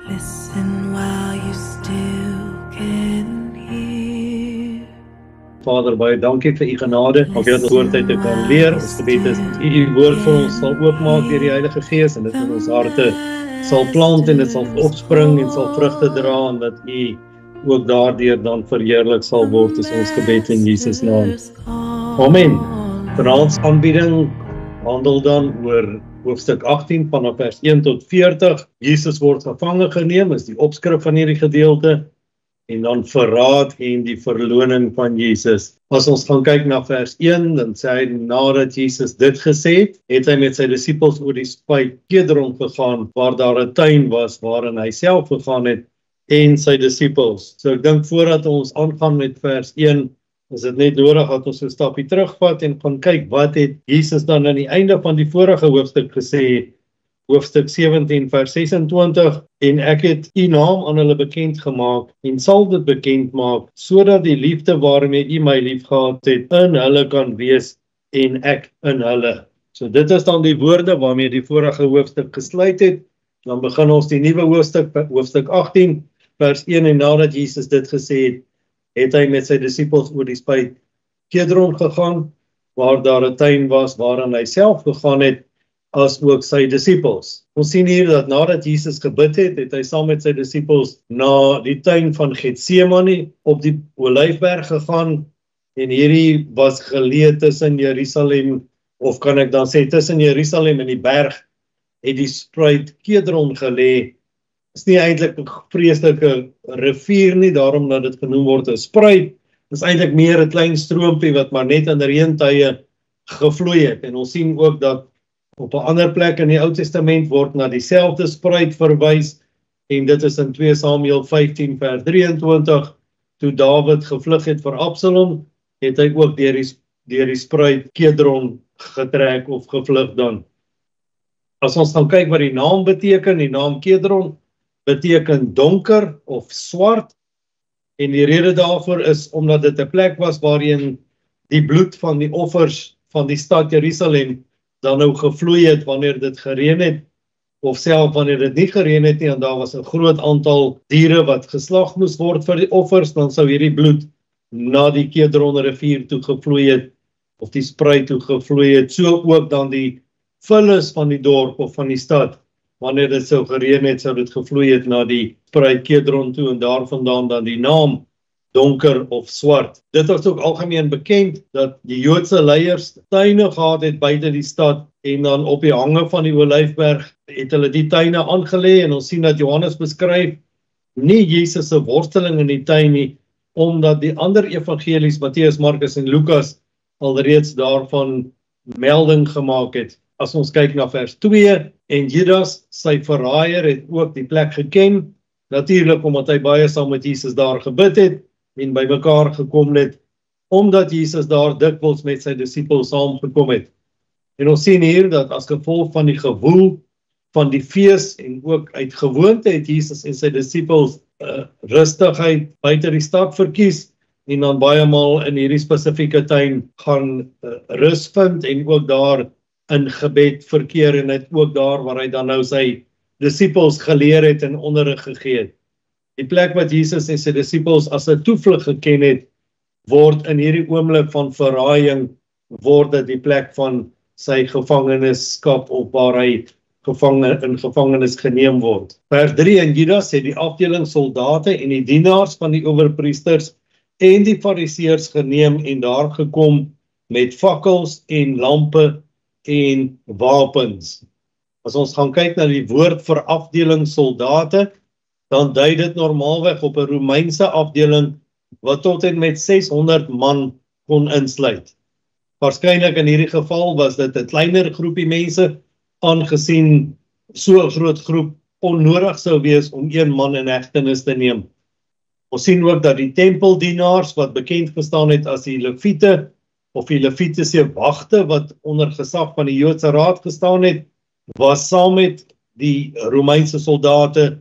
Listen while you still can hear. Vader, baie dankie vir u genade, om weer ons woord uit te kan leer. Ons gebed is dat u woord vir ons sal oopmaak deur die Heilige Gees en dit in ons harte sal plant en dit sal opspring en sal vrugte dra en dat u ook daardeur dan verheerlik sal word, is ons gebed in Jesus naam. Amen. Vanaand aanbieding handel dan oor hoofstuk 18 vanaf vers 1 tot 40. Jesus word gevange geneem, is die opskrif van hierdie gedeelte. En dan verraad en die verloning van Jesus. As ons gaan kyk na vers 1, dan sê hy, nadat Jesus dit gesê het hy met sy disippels oor die spruit Kedron gegaan, waar daar 'n tuin was, waarin hy self gegaan het, en sy disippels. So ek dink voordat ons aangaan met vers 1, is dit net nodig dat ons 'n stapie terugvat en gaan kyk, wat het Jesus dan aan die einde van die vorige hoofstuk gesê, hoofstuk 17 vers 26, en ek het u naam aan hulle bekend gemaak, en sal dit bekend maak, sodat die liefde waarmee u my lief gehad het, in hulle kan wees, en ek in hulle. So dit is dan die woorde waarmee die vorige hoofstuk gesluit het. Dan begin ons die nuwe hoofstuk, hoofstuk 18, vers 1, en nadat Jesus dit gesê het, het hy met sy disippels oor die spruit Kedron gegaan, waar daar 'n tuin was, waarin hy self gegaan het, as ook sy disippels. Ons sien hier dat nadat Jesus gebid het, het hy saam met sy disippels na die tuin van Getsemane op die Olyfberg gegaan, en hierdie was geleë tussen Jerusalem, of kan ek dan sê tussen Jerusalem en die berg, het die spruit Kedron gelê. Is nie eintlik 'n vreeslike rivier nie, daarom dat dit genoem word 'n spruit. Dis eintlik meer 'n klein stroompie wat maar net in reëntye gevloei het. En ons sien ook dat op 'n ander plek in die Ou Testament word na dieselfde spruit verwys, en dit is in 2 Samuel 15 vers 23, toe Dawid gevlug het vir Absalom, het hy ook deur die spruit Kedron getrek of gevlug dan. As ons dan kyk wat die naam beteken, die naam Kedron beteken donker of swart, en die rede daarvoor is omdat dit 'n plek was waarin die bloed van die offers van die stad Jerusalem dan nou gevloei het wanneer dit gereën het, of self wanneer dit nie gereën het nie, en daar was 'n groot aantal diere wat geslag moes word vir die offers, dan sou hierdie bloed na die Kedron rivier toe gevloei het, of die spruit toe gevloei het, so ook dan die vullis van die dorp of van die stad. Wanneer dit sou gereën het, sou dit gevloei het na die spruit Kedron toe, en daarvandaan dan die naam donker of swart. Dit is ook algemeen bekend dat die Joodse leiers tuine gehad het buite die stad, en dan op die hange van die Olyfberg het hulle die tuine aangelê, en ons sien dat Johannes beskryf nie Jesus se worsteling in die tuin nie, omdat die ander evangelies, Matteus, Markus en Lukas, alreeds daarvan melding gemaak het. As ons kyk na vers 2, en Judas, sy verraaier, het ook die plek geken, natuurlik omdat hy baie saam met Jesus daar gebid het, en by mekaar gekom het, omdat Jesus daar dikwels met sy disippels saamgekom het. En ons sien hier dat as gevolg van die gewoel van die fees, en ook uit gewoonte het Jesus en sy disippels rustigheid buite die stad verkies, en dan baie maal in hierdie spesifieke tuin gaan rus vind, en ook daar in gebed verkeer, en het ook daar waar hy dan nou sy disippels geleer het en onderrig gegee het. Die plek wat Jesus en sy disippels as 'n toevlug geken het, word in hierdie oomblik van verraaiing, word dit die plek van sy gevangenskap, of waar hy in gevangenis geneem word. Vers 3, en Judas het die afdeling soldate en die dienaars van die owerpriesters en die fariseërs geneem, en daar gekom met fakkels en lampe en wapens. As ons gaan kyk na die woord vir afdeling soldate, dan dui dit normaalweg op 'n Romeinse afdeling wat tot en met 600 man kon insluit. Waarskynlik in hierdie geval was dit 'n kleiner groepie mense, aangesien so 'n groot groep onnodig sou wees om een man in hegtenis te neem. Ons sien ook dat die tempeldienaars, wat bekend gestaan het as die Lewiete, of die Lewitiese wagte, wat onder gesag van die Joodse raad gestaan het, was saam met die Romeinse soldate.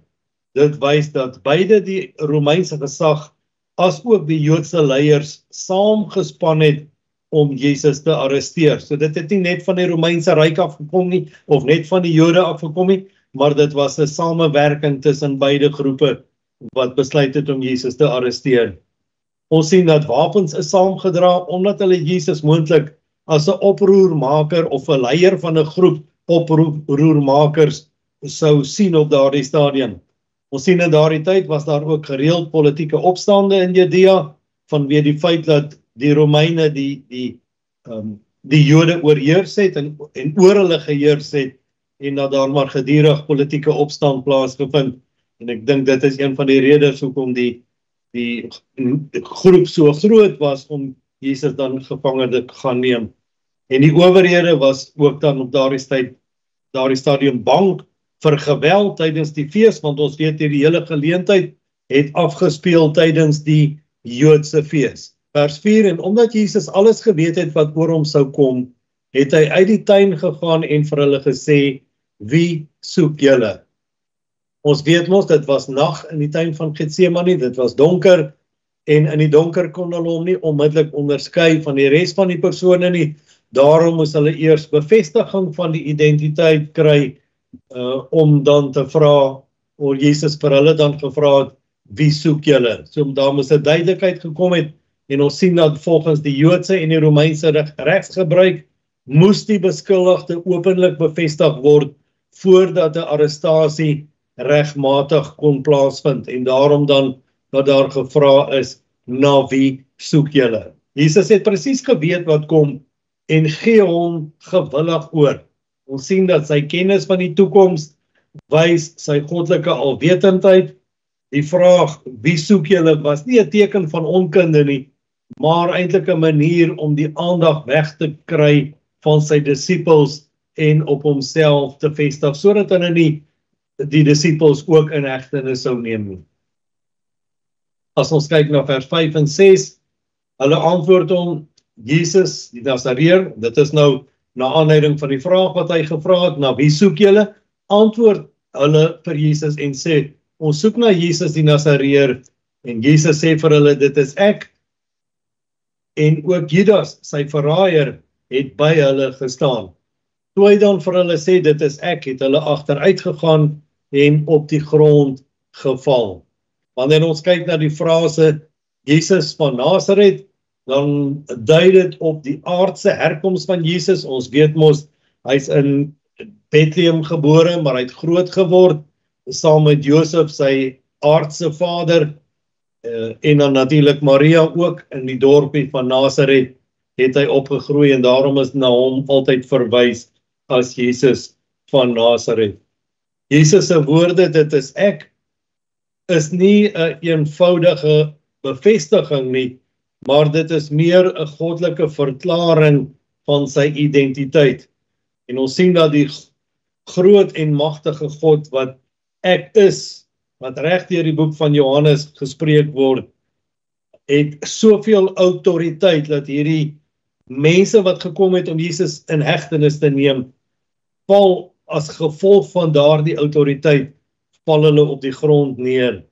Dit wys dat beide die Romeinse gesag, as ook die Joodse leiers, saamgespan het om Jesus te arresteer. So dit het nie net van die Romeinse ryk afgekom nie, of net van die Jode afgekom nie, maar dit was 'n samewerking tussen beide groepe wat besluit het om Jesus te arresteer. Ons sien dat wapens is saamgedra omdat hulle Jesus moontlik as 'n oproermaker of 'n leier van 'n groep oproermakers sou sien op daardie stadium. Ons sien in daardie tyd was daar ook gereeld politieke opstande in Judea vanweë die feit dat die Romeine die Jode oorheers het en oor hulle geheers het en dat daar maar gedurig politieke opstand plaasgevind. En ek dink dit is een van die redes hoekom die groep so groot was om Jesus dan gevange te gaan neem. En die owerhede was ook dan op daardie stadium bang vir geweld tydens die fees, want ons weet die hele geleentheid het afgespeel tydens die Joodse fees. Vers 4, en omdat Jesus alles geweet het wat oor hom sou kom, het hy uit die tuin gegaan en vir hulle gesê, wie soek julle? Ons weet mos, dit was nag in die tuin van Getsemane, dit was donker, en in die donker kon hulle hom nie onmiddellik onderskei van die res van die persone nie. Daarom moes hulle eers bevestiging van die identiteit kry, om dan te vra, of Jesus vir hulle dan gevra het, wie soek julle? So daar moes 'n duidelikheid gekom het, en ons sien dat volgens die Joodse en die Romeinse regsgebruik, moes die beskuldigde openlik bevestig word, voordat 'n arrestasie regmatig kon plaasvind, en daarom dan, dat daar gevra is, na wie soek julle? Jesus het presies geweet wat kom, en gee hom gewillig oor. Ons sien dat sy kennis van die toekoms wys sy goddelike alwetendheid. Die vraag, wie soek julle, was nie 'n teken van onkunde nie, maar eintlik 'n manier om die aandag weg te kry van sy disippels en op homself te vestig, sodat hulle nie die disippels ook in hegtenis sou neem nie. As ons kyk na vers 5 en 6, hulle antwoord hom, Jesus, die Nasareer, dit is nou na aanleiding van die vraag wat hy gevra het, na wie soek julle? Antwoord hulle vir Jesus en sê, ons soek na Jesus die Nasareer, en Jesus sê vir hulle, dit is ek, en ook Judas, sy verraaier, het by hulle gestaan. Toe hy dan vir hulle sê, dit is ek, het hulle agteruit gegaan en op die grond geval. Wanneer ons kyk na die frase, Jesus van Nasaret, dan dui dit op die aardse herkoms van Jesus. Ons weet mos, hy's in Bethlehem gebore, maar hy het groot geword, saam met Josef, sy aardse vader, en dan natuurlik Maria ook, in die dorpie van Nasaret, het hy opgegroei, en daarom is na hom altyd verwys as Jesus van Nasaret. Jesus se woorde, dit is ek, is nie 'n eenvoudige bevestiging nie, maar dit is meer 'n goddelike verklaring van sy identiteit. En ons sien dat die groot en magtige God wat ek is, wat reg deur die boek van Johannes gespreek word, het soveel autoriteit dat hierdie mense wat gekom het om Jesus in hegtenis te neem, val as gevolg van daardie autoriteit, val hulle op die grond neer,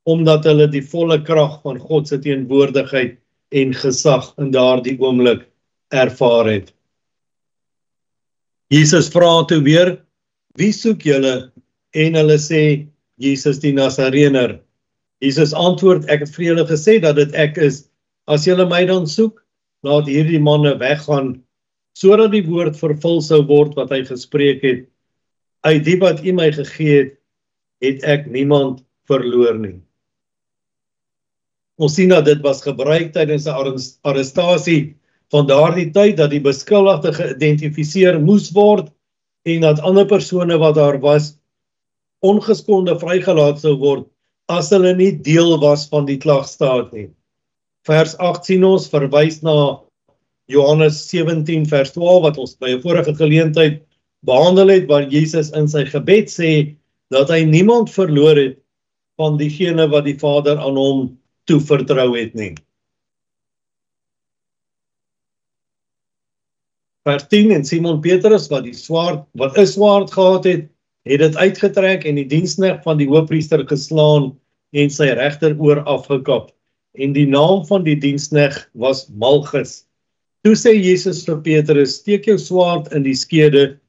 omdat hulle die volle krag van God se teenwoordigheid en gesag in daardie oomblik ervaar het. Jesus vra toe weer, wie soek julle? En hulle sê, Jesus die Nasareëner. Jesus antwoord, ek het vir julle gesê dat dit ek is. As julle my dan soek, laat hierdie manne weggaan, sodat die woord vervul sou word wat hy gespreek het. Uit die wat U my gegee het ek niemand verloor nie. Ons sien dat dit was gebruik tydens 'n arrestasie van daardie tyd, dat die beskuldigde geïdentifiseer moes word, en dat ander persone wat daar was, ongeskonde vrygelaat sou word, as hulle nie deel was van die klagstaat nie. Vers 8 sien ons verwys na Johannes 17 vers 12, wat ons by 'n vorige geleentheid behandel het, waar Jesus in sy gebed sê, dat hy niemand verloor het van diegene wat die Vader aan hom toevertrou het nie. Vers 10, en Simon Petrus, wat 'n swaard gehad het dit uitgetrek en die diensknegt van die hoofpriester geslaan en sy regteroor afgekap. En die naam van die diensknegt was Malchus. Toe sê Jesus vir Petrus, steek jou swaard in die skede,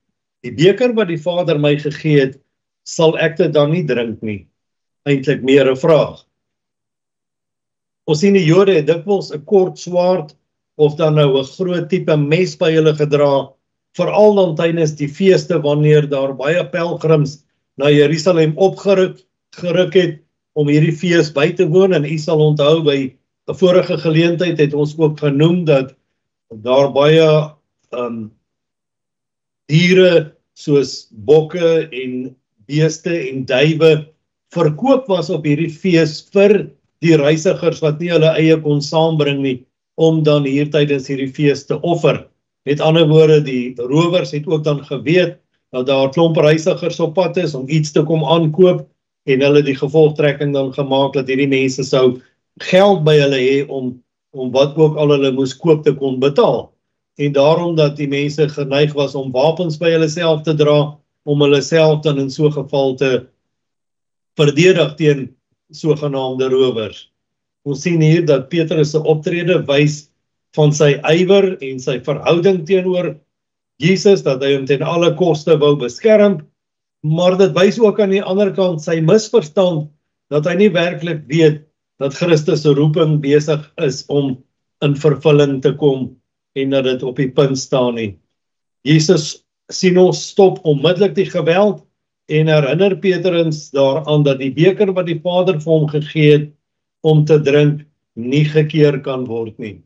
die beker wat die Vader my gegee het, sal ek dit dan nie drink nie? Eintlik meer 'n vraag. Ons sien die Jode het dikwels 'n kort swaard of dan nou 'n groot tipe mes by hulle gedra, veral dan tydens die feeste wanneer daar baie pelgrims na Jerusalem opgeruk het om hierdie fees by te woon. En u sal onthou by 'n vorige geleentheid het ons ook genoem dat daar baie diere soos bokke en beeste en duwe verkoop was op hierdie fees vir die reisigers wat nie hulle eie kon saambring nie, om dan hier tydens hierdie fees te offer. Met ander woorde, die rowers het ook dan geweet dat daar 'n klomp reisigers op pad is om iets te kom aankoop, en hulle die gevolgtrekking dan gemaak dat hierdie mense sou geld by hulle hê om wat ook al hulle moes koop te kon betaal. En daarom dat die mense geneig was om wapens by hulle self te dra, om hulle self dan in so 'n geval te verdedig teen sogenaamde rowers. Ons sien hier dat Petrus se optrede wys van sy ywer en sy verhouding teenoor Jesus, dat hy hom ten alle koste wou beskerm, maar dit wys ook aan die ander kant sy misverstand, dat hy nie werklik weet dat Christus se roeping besig is om in vervulling te kom, en dat dit op die punt staan nie. Jesus sien ons stop onmiddellik die geweld, en herinner Petrus daaraan dat die beker wat die Vader vir hom gegee het om te drink, nie gekeer kan word nie.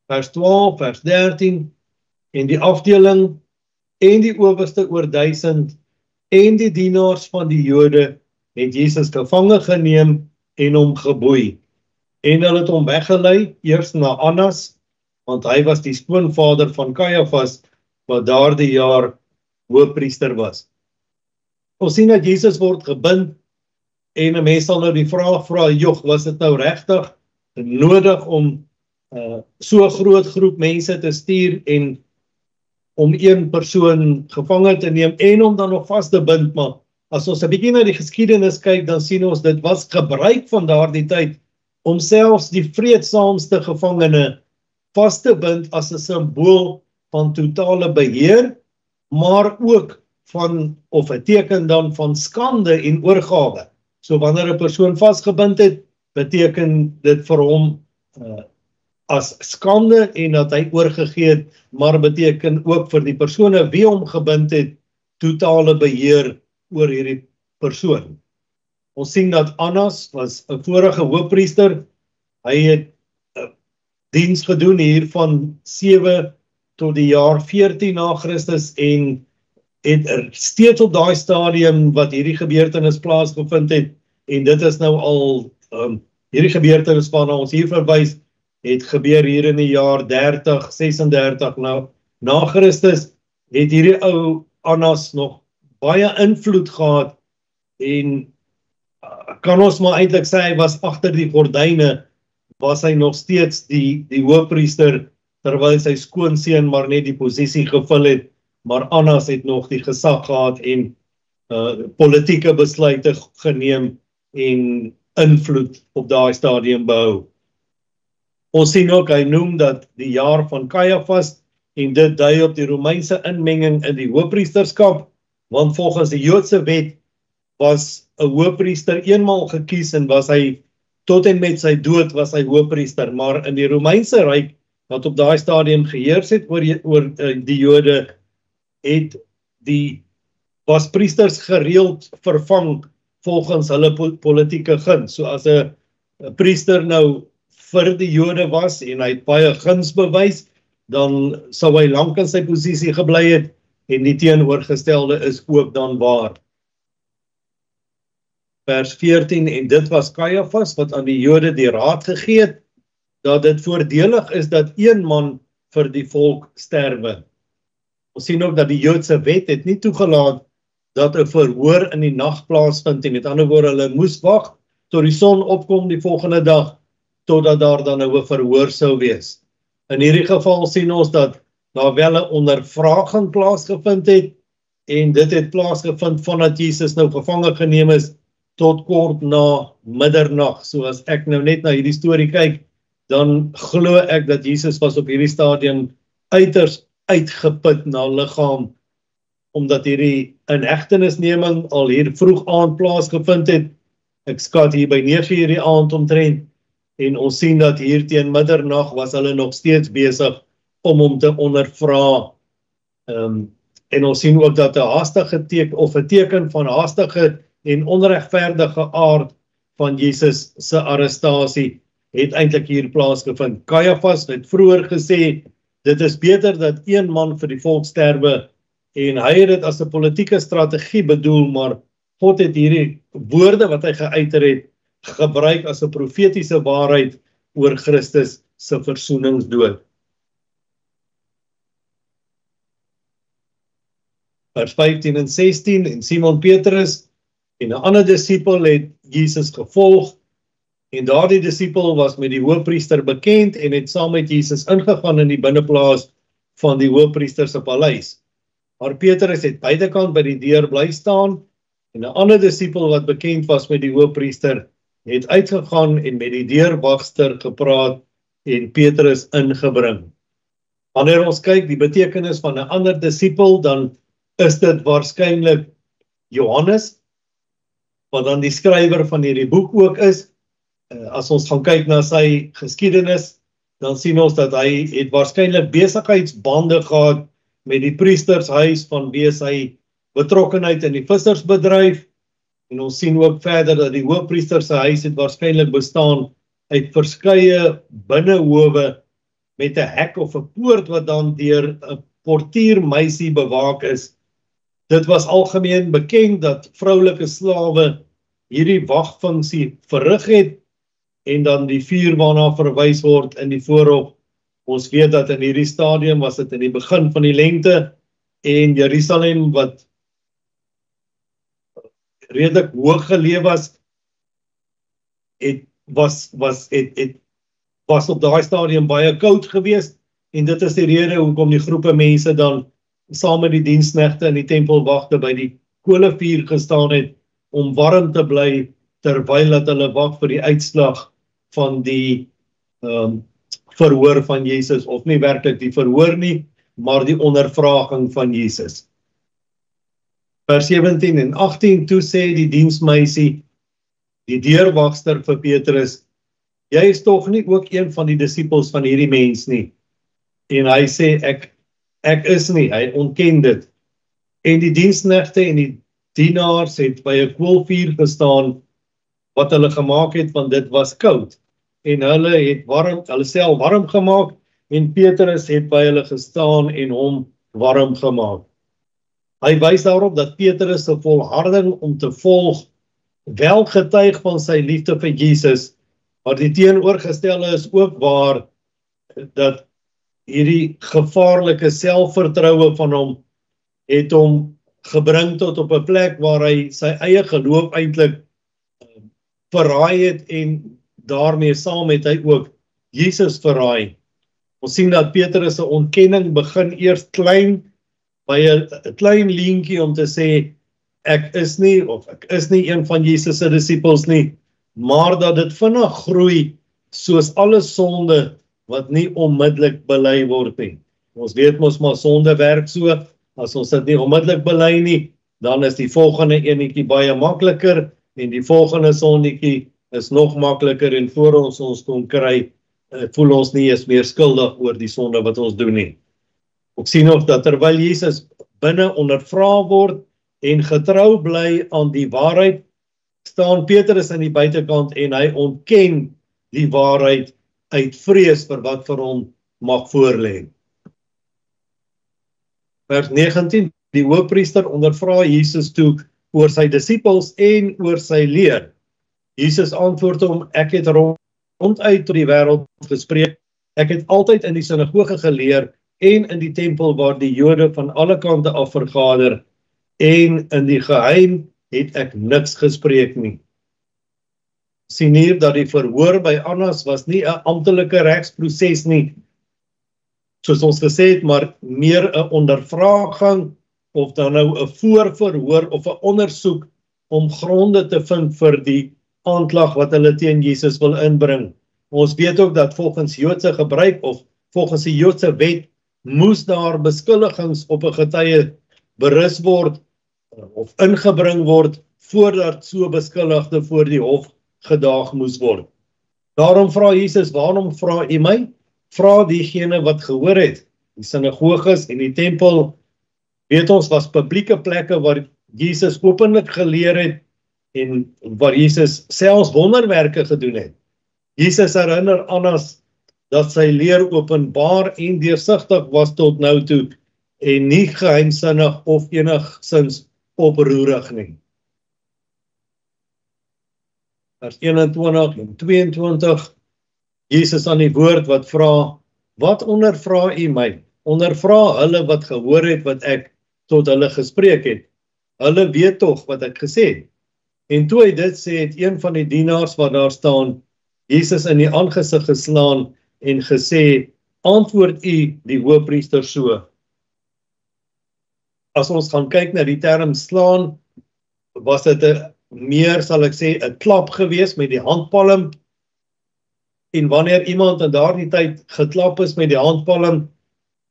Vers 12, vers 13, en die afdeling, en die owerste oor 1000, en die dienaars van die Jode, het Jesus gevange geneem en hom geboei. En hulle het hom weggelei, eers na Annas, want hy was die skoonvader van Kajafas, wat daardie jaar hoofpriester was. Ons sien dat Jesus word gebind, en 'n mens sal nou die vraag vra, was dit nou regtig nodig om so 'n groot groep mense te stuur en om een persoon gevange te neem en om dan nog vas te bind? Maar as ons 'n bietjie na die geskiedenis kyk, dan sien ons dit was gebruik van daardie tyd om selfs die vreedsaamste gevangene vas te bind as 'n simbool van totale beheer, maar ook van, of 'n teken dan van skande en oorgawe. So wanneer 'n persoon vasgebind het, beteken dit vir hom as skande en dat hy oorgegee het, maar beteken ook vir die persone wie hom gebind het, totale beheer oor hierdie persoon. Ons sien dat Annas was 'n vorige hoofpriester. Hy het diens gedoen hier van 7 tot die jaar 14 na Christus en het steeds op daai stadium wat hierdie gebeurtenis plaasgevind het, en dit is nou al hierdie gebeurtenis waarna ons hier verwys, het gebeur hier in die jaar 36 na Christus, het hierdie ou Annas nog baie invloed gehad, en kan ons maar eintlik sê hy was agter die gordyne, was hy nog steeds die hoofpriester, terwyl sy skoonseun maar net die posisie gevul het, maar Annas het nog die gesag gehad en politieke besluite geneem en invloed op daai stadium behou. Ons sien ook, hy noem dat die jaar van Kajafas, en dit dui op die Romeinse inmenging in die hoofpriesterskap, want volgens die Joodse wet was 'n hoofpriester eenmaal gekies en was hy tot en met sy dood was hy hoofpriester, maar in die Romeinse ryk wat op daai stadium geheers het oor die Jode, was priesters gereeld vervang volgens hulle politieke guns. So as 'n priester nou vir die Jode was en hy het baie guns bewys, dan sou hy lank in sy posisie gebly het, en die teenoorgestelde is ook dan waar. Vers 14, en dit was Kajafas wat aan die Jode die raad gegee het, dat dit voordelig is dat een man vir die volk sterwe. Ons sien ook dat die Joodse wet het nie toegelaat dat 'n verhoor in die nag plaasvind, en met ander woorde, hulle moes wag tot die son opkom die volgende dag, totdat daar dan nou 'n verhoor sou wees. In hierdie geval sien ons dat daar wel 'n ondervraging plaasgevind het, en dit het plaasgevind vandat Jesus nou gevange geneem is, tot kort na middernag. So as ek nou net na hierdie storie kyk, dan glo ek dat Jesus was op hierdie stadium uiters uitgeput na liggaam, omdat hierdie inhegtenisneming al hier vroeg aand plaasgevind het. Ek skat hier by 9:00 die aand omtrent, en ons sien dat hier teen middernag was hulle nog steeds besig om hom te ondervra. En ons sien ook dat 'n haastige teken of 'n teken van haastige en onregverdige aard van Jesus se arrestasie het eintlik hier plaasgevind. Caiaphas het vroeër gesê, dit is beter dat een man vir die volk sterwe, en hy het dit as 'n politieke strategie bedoel, maar God het hierdie woorde wat hy geuiter het, gebruik as 'n profetiese waarheid oor Christus se versoeningsdood. Vers 15 en 16, en Simon Petrus en 'n ander disipel het Jesus gevolg, en daardie disipel was met die hoofpriester bekend en het saam met Jesus ingegaan in die binneplaas van die hoofpriester se paleis. Maar Petrus het buitekant by die deur bly staan, en 'n ander disipel wat bekend was met die hoofpriester het uitgegaan en met die deurwagster gepraat en Petrus ingebring. Wanneer ons kyk die betekenis van 'n ander disipel, dan is dit waarskynlik Johannes, wat dan die skrywer van hierdie boek ook is. As ons gaan kyk na sy geskiedenis, dan sien ons dat hy het waarskynlik besigheidsbande gehad met die priestershuis vanweë sy betrokkenheid in die vissersbedryf, en ons sien ook verder dat die hoofpriester se huis het waarskynlik bestaan uit verskeie binnehowe met 'n hek of 'n poort wat dan deur 'n portiermeisie bewaak is. Dit was algemeen bekend dat vroulike slawe hierdie wagfunksie verrig het, en dan die vuur waarna verwys word in die voorhof. Ons weet dat in hierdie stadium was dit in die begin van die lente, en Jerusalem wat redelik hoog geleë was op daai stadium baie koud geweest, en dit is die rede hoekom die groepe mense dan saam met die diensknegte in die tempelwagte by die kolevuur gestaan het om warm te bly terwyl dat hulle wag vir die uitslag van die verhoor van Jesus, of nie werklik die verhoor nie, maar die ondervraging van Jesus. Vers 17 en 18, toe sê die diensmeisie, die deurwagster vir Petrus, jy is tog nie ook een van die disipels van hierdie mens nie. En hy sê, ek is nie, hy ontken dit. En die diensknegte en die dienaars het by 'n koolvuur gestaan, wat hulle gemaak het, want dit was koud. En hulle het self warm gemaak, en Petrus het by hulle gestaan en hom warm gemaak. Hy wys daarop dat Petrus se volharding om te volg wel getuig van sy liefde vir Jesus, maar die teenoorgestelde is ook waar, dat hierdie gevaarlike selfvertroue van hom het hom gebring tot op 'n plek waar hy sy eie geloof eintlik verraai het, en daarmee saam het hy ook Jesus verraai. Ons sien dat Petrus se ontkenning begin eers klein, by 'n klein leentjie om te sê, ek is nie een van Jesus se disippels nie, maar dat dit vinnig groei, soos alle sonde wat nie onmiddellik bely word nie. Ons weet mos maar sonde werk so, as ons dit nie onmiddellik bely nie, dan is die volgende enetjie baie makliker, en die volgende sondetjie is nog makliker, en voor ons kon kry, voel ons nie eens meer skuldig oor die sonde wat ons doen nie. Ek sien ook dat terwyl Jesus binne ondervra word en getrou bly aan die waarheid, staan Petrus aan die buitekant en hy ontken die waarheid uit vrees vir wat vir hom mag voorlê. Vers 19, die hoofpriester ondervra Jesus toe oor sy disippels en oor sy leer. Jesus antwoord hom, ek het ronduit tot die wêreld gespreek, ek het altyd in die sinagoge geleer en in die tempel waar die Jode van alle kante af vergader, en in die geheim het ek niks gespreek nie. Sien hier dat die verhoor by Annas was nie 'n amptelike regsproses nie, soos ons gesê het, maar meer 'n ondervraging, of dan nou 'n voorverhoor of 'n ondersoek om gronde te vind vir die aanklag wat hulle teen Jesus wil inbring. Ons weet ook dat volgens Joodse gebruik of volgens die Joodse wet moes daar beskuldigings op 'n getuie berus word of ingebring word voordat so beskuldigde voor die hof gedaag moes word. Daarom vra Jesus, waarom vra u my? Vra diegene wat gehoor het. Die sinagoges en die tempel, weet ons, was publieke plekke waar Jesus openlik geleer het en waar Jesus selfs wonderwerke gedoen het. Jesus herinner Annas dat sy leer openbaar en deursigtig was tot nou toe en nie geheimsinnig of enigsins oproerig nie. Vers 21 en 22, Jesus aan die woord wat vra, wat ondervra u my? Ondervra hulle wat gehoor het wat ek tot hulle gespreek het. Hulle weet tog wat ek gesê het. En toe hy dit sê, het een van die dienaars wat daar staan, Jesus in die aangesig geslaan en gesê, antwoord u die hoëpriester so. As ons gaan kyk na die term slaan, was dit meer, sal ek sê, 'n klap gewees met die handpalm. En wanneer iemand in daardie tyd geklap is met die handpalm,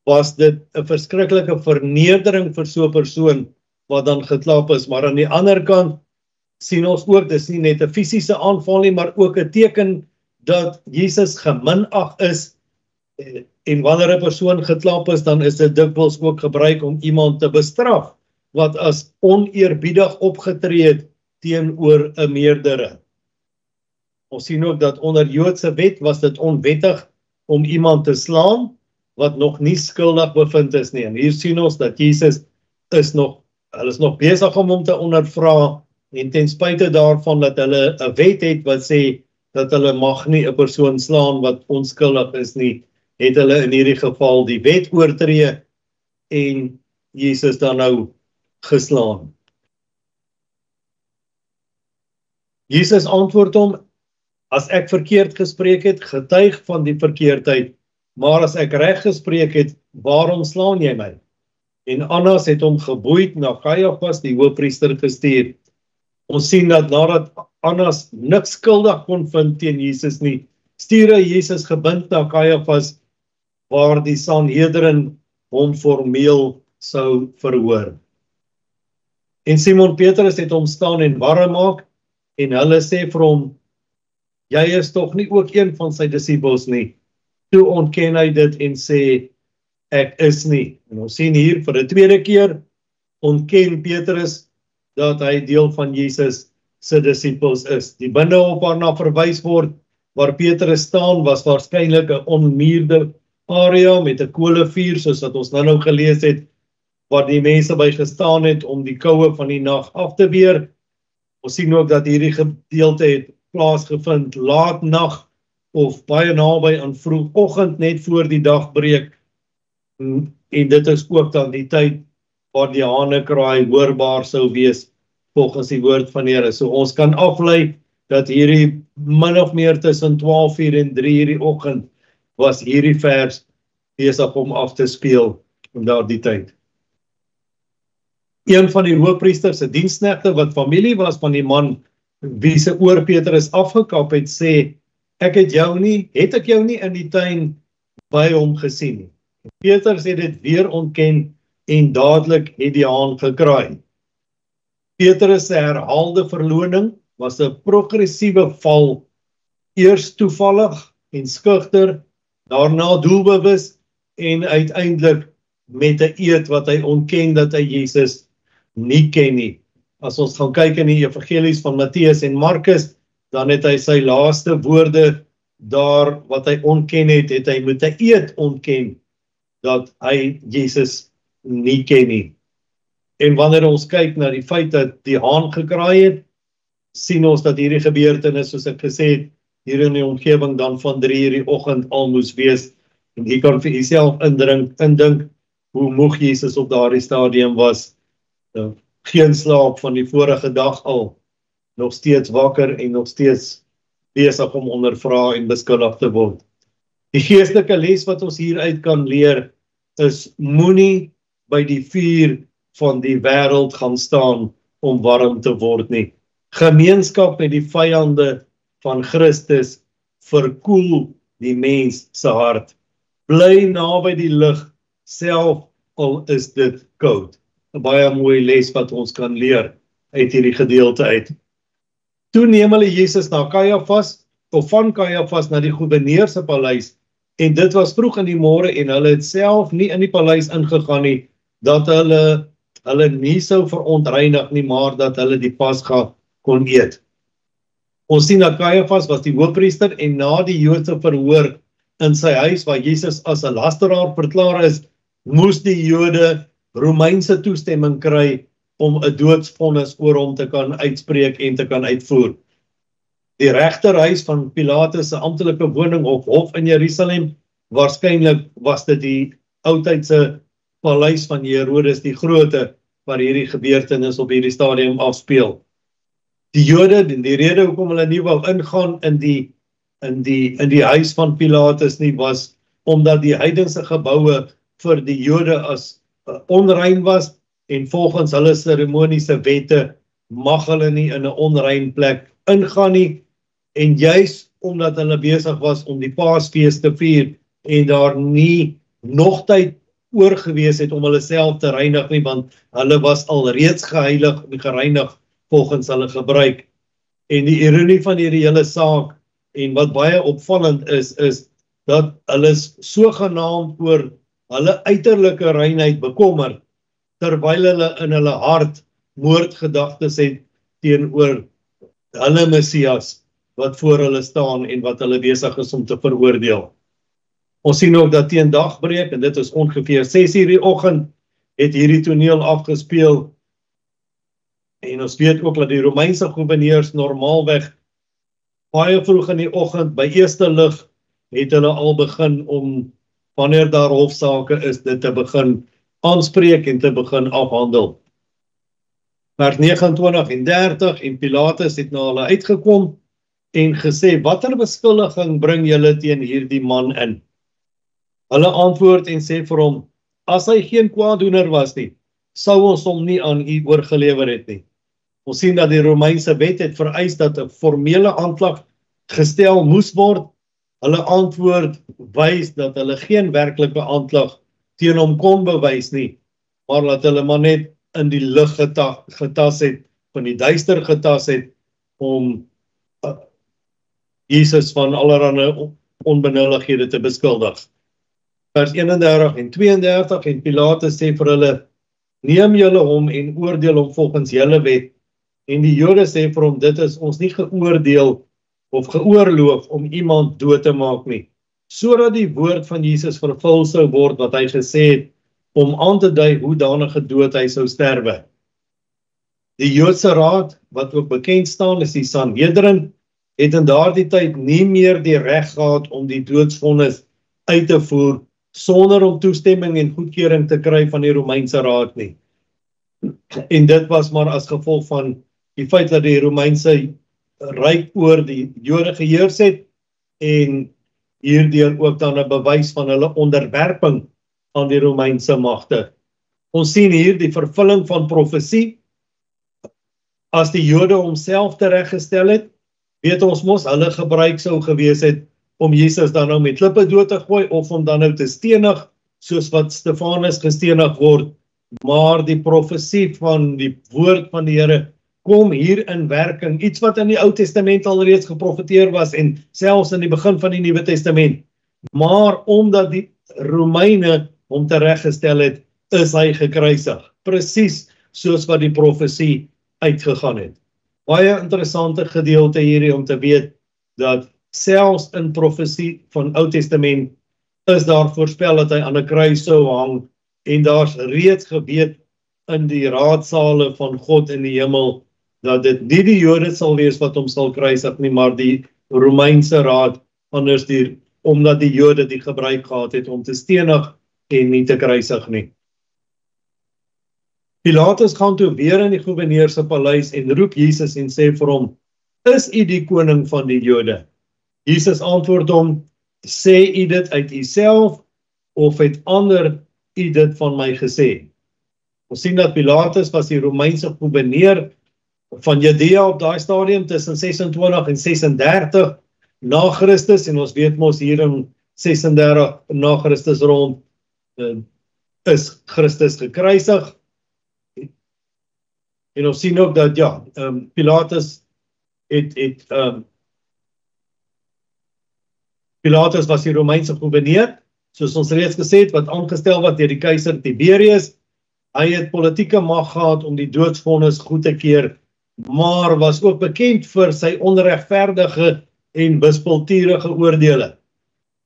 was dit 'n verskriklike vernedering vir so 'n persoon wat dan geklap is. Maar aan die ander kant sien ons ook, dis nie net 'n fisiese aanval nie, maar ook 'n teken dat Jesus geminag is. En wanneer 'n persoon geklap is, dan is dit dikwels ook gebruik om iemand te bestraf wat as oneerbiedig opgetree het teenoor 'n meerdere. Ons sien ook dat onder Joodse wet was dit onwettig om iemand te slaan wat nog nie skuldig bevind is nie. En hier sien ons dat Jesus is nog besig om hom te ondervra en ten spyte daarvan dat hulle 'n wet het wat sê dat hulle mag nie 'n persoon slaan wat onskuldig is nie, het hulle in hierdie geval die wet oortree en Jesus dan nou geslaan. Jesus antwoord hom, as ek verkeerd gespreek het, getuig van die verkeerdheid, maar as ek reg gespreek het, waarom slaan jy my? En Annas het hom geboeid na Kajafas, die hoëpriester, gestuur. Ons sien dat nadat Annas niks skuldig kon vind teen Jesus nie, stuur hy Jesus gebind na Kajafas, waar die Sanhedrin hom formeel sou verhoor. En Simon Petrus het hom staan en warm maak, en hulle sê vir hom, jy is tog nie ook een van sy disippels nie. Toe ontken hy dit en sê, ek is nie. En ons sien hier vir 'n tweede keer, ontken Petrus dat hy deel van Jesus se disippels is. Die binnehof waarna verwys word, waar Petrus staan, was waarskynlik 'n onmuurde area met 'n kolevuur, soos wat ons nou gelees het, waar die mense by gestaan het om die koue van die nag af te weer. Ons sien ook dat hierdie gedeelte het plaasgevind laat nag of baie naby aan vroegoggend net voor die dag breek. En dit is ook dan die tyd waar die hanekraai hoorbaar sou wees volgens die woord van die Here. So ons kan aflei dat hierdie min of meer tussen 12:00 en 3:00 die oggend was hierdie vers besig om af te speel in daardie tyd. Een van die hoëpriesters se diensknegte wat familie was van die man wie se oor Petrus afgekap het, sê, het ek jou nie in die tuin by hom gesien nie. Petrus het dit weer ontken en dadelik het die haan gekraai. Petrus se herhaalde verloning was 'n progressiewe val, eers toevallig en skugter, daarna doelbewus en uiteindelik met 'n eed wat hy ontken dat hy Jesus nie ken nie. As ons gaan kyk in die evangelies van Matteus en Markus, dan het hy sy laaste woorde daar wat hy ontken het hy met 'n eed ontken dat hy Jesus nie ken nie. En wanneer ons kyk na die feit dat die haan gekraai het, sien ons dat hierdie gebeurtenis, soos ek gesê het, hier in die omgewing dan van 3:00 die oggend al moes wees. En jy kan vir jouself indink hoe moeg Jesus op daardie stadium was. Geen slaap van die vorige dag al, nog steeds wakker en nog steeds besig om ondervra en beskuldig te word. Die geestelike les wat ons hieruit kan leer is, moenie by die vuur van die wêreld gaan staan om warm te word nie. Gemeenskap met die vyande van Christus verkoel die mens se hart. Bly naby die lig, self al is dit koud. 'n baie mooi les wat ons kan leer uit hierdie gedeelte uit. Toe neem hulle Jesus na Kajafas, of van Kajafas na die goewerneur se paleis, en dit was vroeg in die môre en hulle het self nie in die paleis ingegaan nie, dat hulle nie sou verontreinig nie, maar dat hulle die Pasga kon eet. Ons sien dat Kajafas was die hoofpriester en na die Joodse verhoor in sy huis waar Jesus as 'n lasteraar verklaar is, moes die Jode Romeinse toestemming kry om 'n doodsvonnis oor hom te kan uitspreek en te kan uitvoer. Die regterhuis van Pilatus se amptelike woning of hof in Jerusalem, waarskynlik was dit die oudtydse paleis van Herodes die Grote, waar hierdie gebeurtenis op hierdie stadium afspeel. Die Jode, die rede hoekom hulle nie wou ingaan in die huis van Pilatus nie, was omdat die heidense geboue vir die Jode as onrein was, en volgens hulle seremoniese wette mag hulle nie in 'n onrein plek ingaan nie, en juis omdat hulle besig was om die Paasfees te vier en daar nie nog tyd oor gewees het om hulle self te reinig nie, want hulle was al reeds geheilig en gereinig volgens hulle gebruik. En die ironie van hierdie hele saak, en wat baie opvallend is dat hulle sogenaamd oor hulle uiterlike reinheid bekommer, terwyl hulle in hulle hart moordgedagtes het teenoor hulle Messias, wat voor hulle staan en wat hulle besig is om te veroordeel. Ons sien ook dat teen dagbreek, en dit is ongeveer 6:00 die oggend, het hierdie toneel afgespeel, en ons weet ook dat die Romeinse goewerneurs normaalweg baie vroeg in die oggend, by eerste lig, het hulle al begin om, wanneer daar hofsaake is, dit te begin aanspreek en te begin afhandel. Vers 29 en 30, en Pilatus het na hulle uitgekom en gesê, watter beskuldiging bring julle teen hierdie man in? Hulle antwoord en sê vir hom, as hy geen kwaaddoener was nie, sou ons hom nie aan u oorgelewer het nie. Ons sien dat die Romeinse wet het vereis dat 'n formele aanklag gestel moes word. Hulle antwoord wys dat hulle geen werklike aanklag teen hom kon bewys nie, maar dat hulle maar net in die lig getas het, van die duister getas het, om Jesus van allerlei onbenullighede te beskuldig. Vers 31 en 32, en Pilatus sê vir hulle, neem julle hom en oordeel hom volgens julle wet, en die Jode sê vir hom, dit is ons nie geoordeel of geoorloof om iemand dood te maak nie, sodat die woord van Jesus vervul sou word wat hy gesê het, om aan te dui hoedanige dood hy sou sterwe. Die Joodse Raad, wat ook bekend staan is die Sanhedrin, het in daardie tyd nie meer die reg gehad om die doodsvonnis uit te voer, sonder om toestemming en goedkeuring te kry van die Romeinse Raad nie. En dit was maar as gevolg van die feit dat die Romeinse ryk oor die Jode geheers het, en hierdeur ook dan 'n bewys van hulle onderwerping aan die Romeinse magte. Ons sien hier die vervulling van profesie. As die Jode homself tereggestel het, weet ons mos, hulle gebruik sou gewees het om Jesus dan nou met klippe dood te gooi, of om dan nou te stenig, soos wat Stefanus gestenig word. Maar die profesie van die woord van die Here kom hier in werking, iets wat in die Ou Testament alreeds geprofeteer was, en selfs in die begin van die Nuwe Testament. Maar omdat die Romeine hom tereggestel het, is hy gekruisig, presies soos wat die profesie uitgegaan het. Baie interessante gedeelte hierdie om te weet, dat selfs in profesie van Ou Testament, is daar voorspel dat hy aan 'n kruis sou hang, en daar's reeds geweet in die raadsale van God in die hemel, dat dit nie die Jode sal wees wat hom sal kruisig nie, maar die Romeinse Raad, omdat die Jode die gebruik gehad het om te stenig en nie te kruisig nie. Pilatus gaan toe weer in die goewerneur se paleis en roep Jesus en sê vir hom, is u die koning van die Jode? Jesus antwoord hom, sê u dit uit uself, of het ander u dit van my gesê? Ons sien dat Pilatus was die Romeinse goewerneur van Judea op daai stadium tussen 26 en 36 na Christus, en ons weet mos hier in 36 na Christus rond is Christus gekruisig, En ons sien ook dat ja, Pilatus Pilatus was die Romeinse gouverneur, soos ons reeds gesê het, wat aangestel was deur die keiser Tiberius. Hy het politieke mag gehad om die doodsvonnis goed te keer, maar was ook bekend vir sy onregverdige en wispelturige oordeele.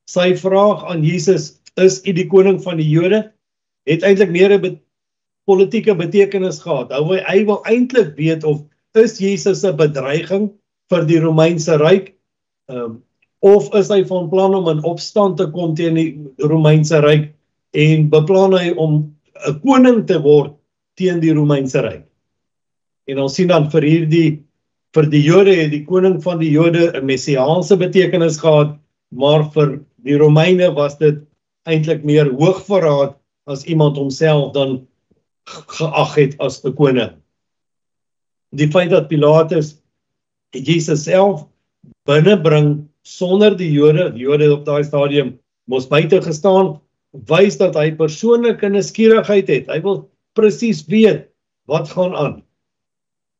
Sy vraag aan Jesus, is U die koning van die Jode, het eintlik meer 'n politieke betekenis gehad. Hy wil eintlik weet of is Jesus 'n bedreiging vir die Romeinse ryk, of is hy van plan om in opstand te kom teen die Romeinse ryk en beplan hy om 'n koning te word teen die Romeinse ryk. En ons sien dan vir die Jode het die koning van die Jode 'n messiaanse betekenis gehad, maar vir die Romeine was dit eintlik meer hoogverraad as iemand homself dan geag het as 'n koning. Die feit dat Pilatus Jesus self binnebring sonder die Jode op daai stadium mos buite gestaan, wys dat hy persoonlike nuuskierigheid het. Hy wil presies weet wat gaan aan.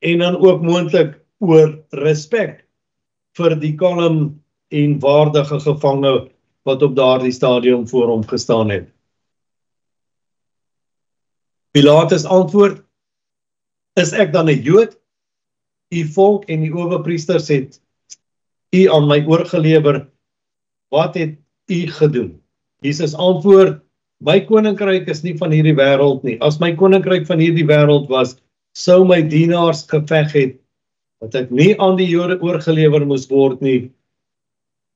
En dan ook moontlik oor respek vir die kalm en waardige gevange wat op daardie stadium voor hom gestaan het. Pilatus antwoord, is ek dan 'n Jood? U volk en die owerpriesters het U aan my oorgelewer. Wat het U gedoen? Jesus antwoord, my koninkryk is nie van hierdie wêreld nie. As my koninkryk van hierdie wêreld was, sou my dienaars geveg het, dat ek nie aan die Jode oorgelewer moes word nie,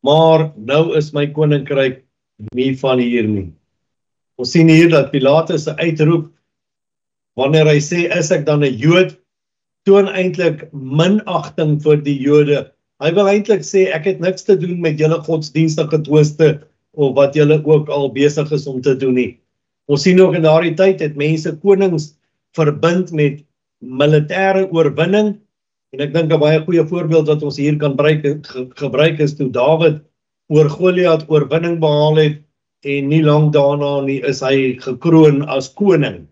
maar nou is my koninkryk nie van hier nie. Ons sien hier dat Pilatus se uitroep, wanneer hy sê, is ek dan 'n Jood, toon eintlik minagting vir die Jode. Hy wil eintlik sê, ek het niks te doen met julle godsdienstige twiste, of wat julle ook al besig is om te doen nie. Ons sien ook in daardie tyd het mense konings verbind met militêre oorwinning, en ek dink 'n baie goeie voorbeeld wat ons hier kan gebruik is toe Dawid oor Goliat oorwinning behaal het, en nie lank daarna nie is hy gekroon as koning.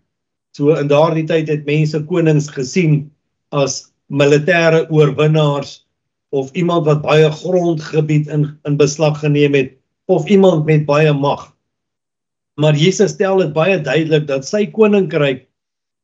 So in daardie tyd het mense konings gesien as militêre oorwinnaars, of iemand wat baie grondgebied in beslag geneem het, of iemand met baie mag. Maar Jesus stel dit baie duidelik dat sy koninkryk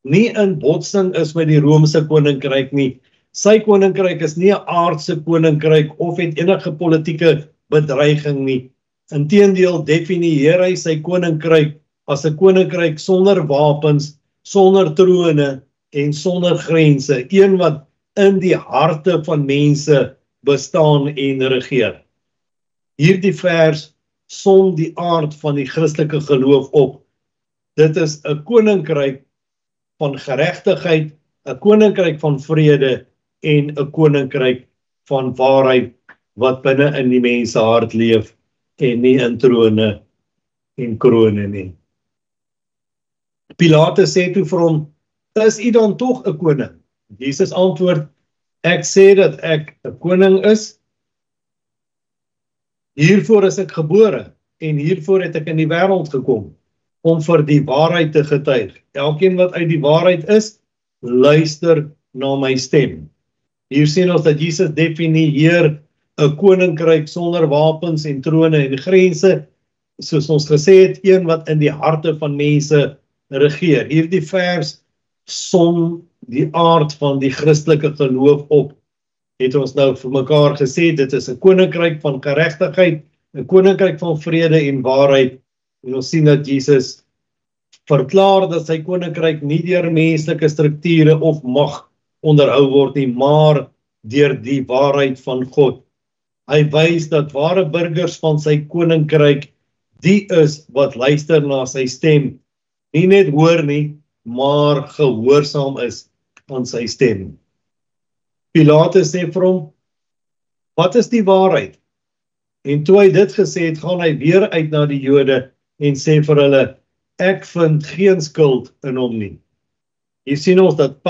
nie in botsing is met die Romeinse koninkryk nie. Sy koninkryk is nie 'n aardse koninkryk of het enige politieke bedreiging nie. Inteendeel definieer hy sy koninkryk as 'n koninkryk sonder wapens, sonder trone en sonder grense, een wat in die harte van mense bestaan en regeer. Hierdie vers som die aard van die Christelike geloof op. Dit is 'n koninkryk van geregtigheid, 'n koninkryk van vrede en 'n koninkryk van waarheid wat binne in die mense hart leef en nie in trone en krone nie. Pilatus sê toe vir hom, is U dan tog 'n koning? Jesus antwoord, ek sê dat ek 'n koning is. Hiervoor is ek gebore en hiervoor het ek in die wêreld gekom om vir die waarheid te getuig. Elkeen wat uit die waarheid is, luister na my stem. Hier sien ons dat Jesus definieer 'n koninkryk sonder wapens en trone en grense, soos ons gesê het, een wat in die harte van mense regeer. Hierdie vers som die aard van die Christelike geloof op. Het ons nou vir mekaar gesê, dit is 'n koninkryk van geregtigheid, 'n koninkryk van vrede en waarheid. En ons sien dat Jesus verklaar dat sy koninkryk nie deur menslike strukture of mag onderhou word nie, maar deur die waarheid van God. Hy wys dat ware burgers van sy koninkryk die is wat luister na sy stem, nie net hoor nie, maar gehoorsaam is aan sy stem. Pilatus sê vir hom, wat is die waarheid? En toe hy dit gesê het, gaan hy weer uit na die Jode en sê vir hulle, ek vind geen skuld in hom nie. Hier sien ons dat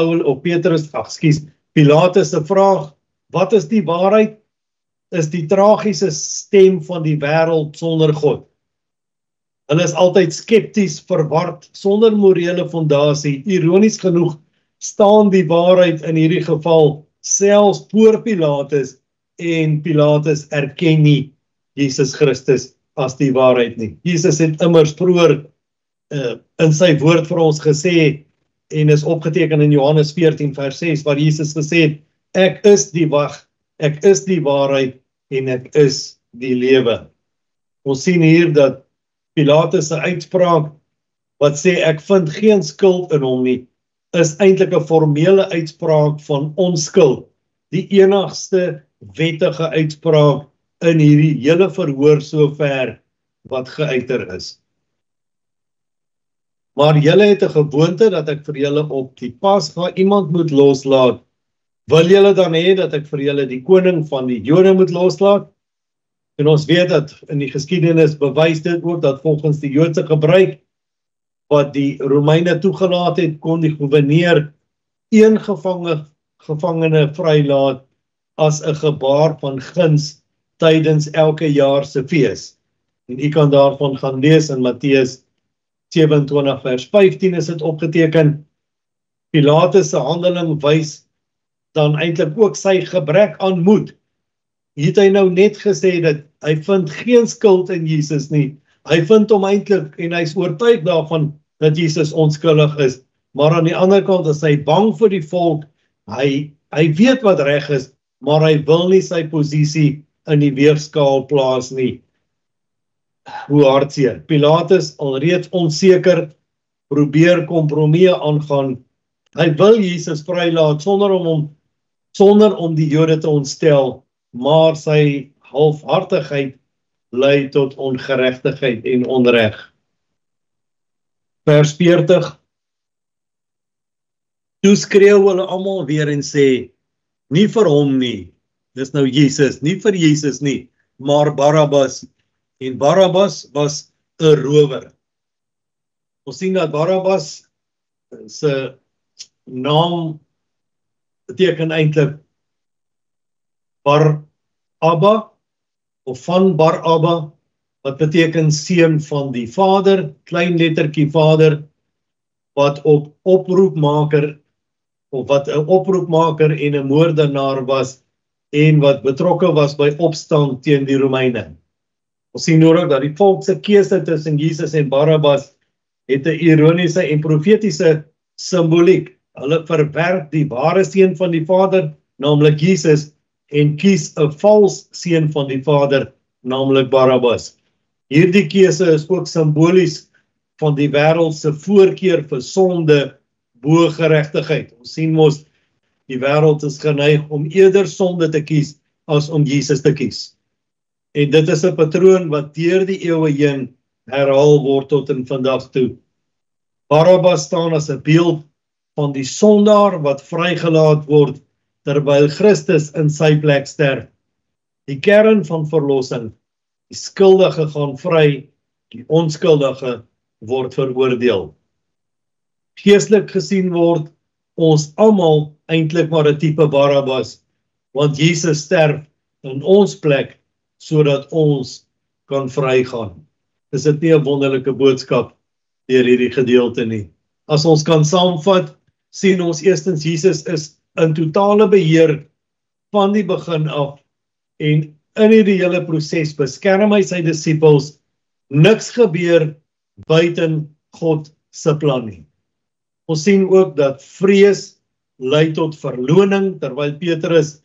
Pilatus se vraag, wat is die waarheid? Is die tragiese stem van die wêreld sonder God. Hulle is altyd skepties, verward, sonder morele fondasie. Ironies genoeg staan die waarheid in hierdie geval selfs voor Pilatus, en Pilatus erken nie Jesus Christus as die waarheid nie. Jesus het immers vroeër in sy woord vir ons gesê, en is opgeteken in Johannes 14 vers 6, waar Jesus gesê het, ek is die weg, ek is die waarheid, en ek is die lewe. Ons sien hier dat Pilatus se uitspraak, wat sê ek vind geen skuld in hom nie, is eintlik 'n formele uitspraak van onskuld, die enigste wettige uitspraak in hierdie hele verhoor sover wat geuiter is. Maar julle het 'n gewoonte dat ek vir julle op die Pasga iemand moet loslaat. Wil julle dan hê dat ek vir julle die koning van die Jode moet loslaat? En ons weet dat in die geskiedenis bewys dit ook dat volgens die Joodse gebruik wat die Romeine toegelaat het, kon die gouverneur een gevangene vrylaat as 'n gebaar van guns tydens elke jaar se fees. En u kan daarvan gaan lees in Matteus 27 vers 15 is dit opgeteken. Pilatus se handeling wys dan eintlik ook sy gebrek aan moed. Hier het hy nou net gesê dat hy vind geen skuld in Jesus nie. Hy vind hom eintlik en hy's oortuig daarvan dat Jesus onskuldig is. Maar aan die ander kant is hy bang vir die volk. Hy weet wat reg is, maar hy wil nie sy posisie in die weegskaal plaas nie. Hoe hartseer. Pilatus alreeds onseker, probeer kompromie aangaan. Hy wil Jesus vrylaat sonder om die Jode te ontstel, maar sy halfhartigheid lei tot ongeregtigheid en onreg. Vers 40. Toe skreeu hulle almal weer en sê, nie vir hom nie, dis nou Jesus, nie vir Jesus nie, maar Barabbas. En Barabbas was 'n rower. Ons sien dat Barabbas se naam beteken eintlik Bar Abba, of van Bar Abba, wat beteken seun van die Vader, klein lettertjie Vader, wat op oproepmaker, of wat 'n oproepmaker en 'n moordenaar was, en wat betrokke was by opstand teen die Romeine. Ons sien ook dat die volk se keuse tussen Jesus en Barabbas het 'n ironiese en profetiese simboliek. Hulle verwerp die ware seun van die Vader, naamlik Jesus, en kies 'n vals seun van die Vader, naamlik Barabbas. Hierdie keuse is ook simbolies van die wêreld se voorkeur vir sonde bo geregtigheid. Ons sien mos die wêreld is geneig om eerder sonde te kies as om Jesus te kies. En dit is 'n patroon wat deur die eeue heen herhaal word tot in vandag toe. Barabbas staan as 'n beeld van die sondaar wat vrygelaat word terwyl Christus in sy plek sterf. Die kern van verlossing, die skuldige gaan vry, die onskuldige word veroordeel. Geestelik gesien word ons almal eintlik maar 'n tipe Barabbas, want Jesus sterf in ons plek sodat ons kan vrygaan. Is dit nie 'n wonderlike boodskap deur hierdie gedeelte nie? As ons kan saamvat, sien ons eerstens Jesus is in totale beheer van die begin af, en in hierdie hele proses beskerm hy sy disippels. Niks gebeur buiten God se plan nie. Ons sien ook dat vrees lei tot verloning. Terwyl Petrus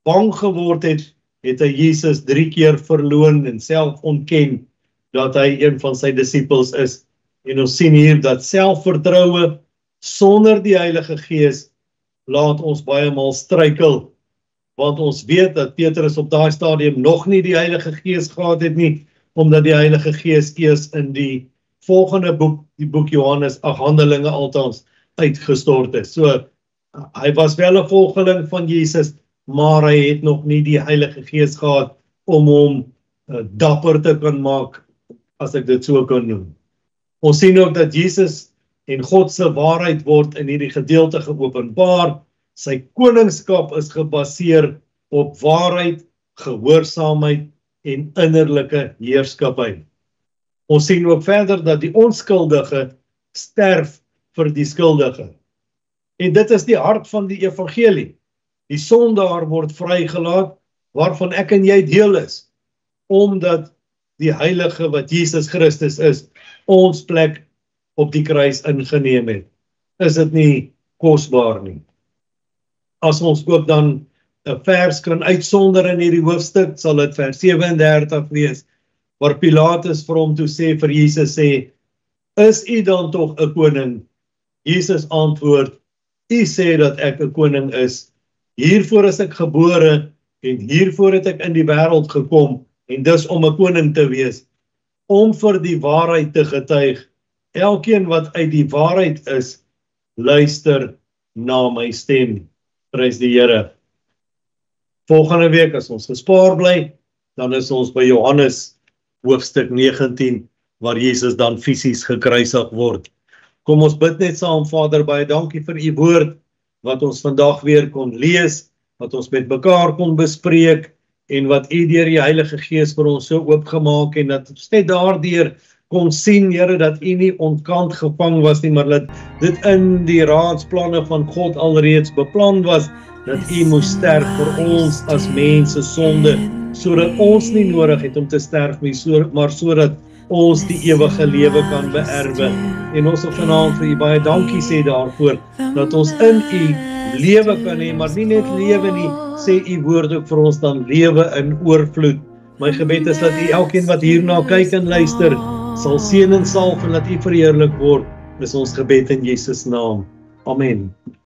bang geword het, het hy Jesus 3 keer verloon en self ontken dat hy een van sy disippels is. En ons sien hier dat selfvertroue sonder die Heilige Gees laat ons baie maal struikel, want ons weet dat Petrus op daai stadium nog nie die Heilige Gees gehad het nie, omdat die Heilige Gees eers in die volgende boek, die boek Johannes, Handelinge althans, uitgestort is. So, hy was wel 'n volgeling van Jesus, maar hy het nog nie die Heilige Gees gehad om hom dapper te kan maak, as ek dit so kan noem. Ons sien ook dat Jesus en God se waarheid word in hierdie gedeelte geopenbaar. Sy koningskap is gebaseer op waarheid, gehoorsaamheid en innerlike heerskappy. Ons sien ook verder dat die onskuldige sterf vir die skuldige. En dit is die hart van die evangelie. Die sondaar word vrygelaat, waarvan ek en jy deel is, omdat die heilige wat Jesus Christus is, ons plek op die kruis ingeneem het. Is dit nie kosbaar nie? As ons ook dan 'n vers kan uitsonder in hierdie hoofstuk, sal dit vers 37 wees, waar Pilatus vir hom toe sê, vir Jesus sê, is u dan tog 'n koning? Jesus antwoord, u sê dat ek 'n koning is. Hiervoor is ek gebore en hiervoor het ek in die wêreld gekom, en dis om 'n koning te wees, om vir die waarheid te getuig. Elkeen wat uit die waarheid is, luister na my stem. Prys die Here. Volgende week as ons gespaar bly, dan is ons by Johannes hoofstuk 19, waar Jesus dan fisies gekruisig word. Kom ons bid net saam. Vader, baie dankie vir u woord, wat ons vandag weer kon lees, wat ons met mekaar kon bespreek, en wat u deur die Heilige Gees vir ons so oopgemaak, en dat ons net daardeur kon sien, Here, dat u nie ontkant gevang was nie, maar dat dit in die raadsplanne van God alreeds beplan was, dat u moes sterf vir ons as mense sonde, sodat ons nie nodig het om te sterf nie, maar sodat ons die ewige lewe kan beerwe. En ons wil vanaand vir u baie dankie sê daarvoor, dat ons in u lewe kan hê, maar nie net lewe nie, sê u woord ook vir ons, dan lewe in oorvloed. My gebed is dat u elkeen wat hierna kyk en luister, sal seën en salf en dat u verheerlik word. Dis ons gebed in Jesus naam. Amen.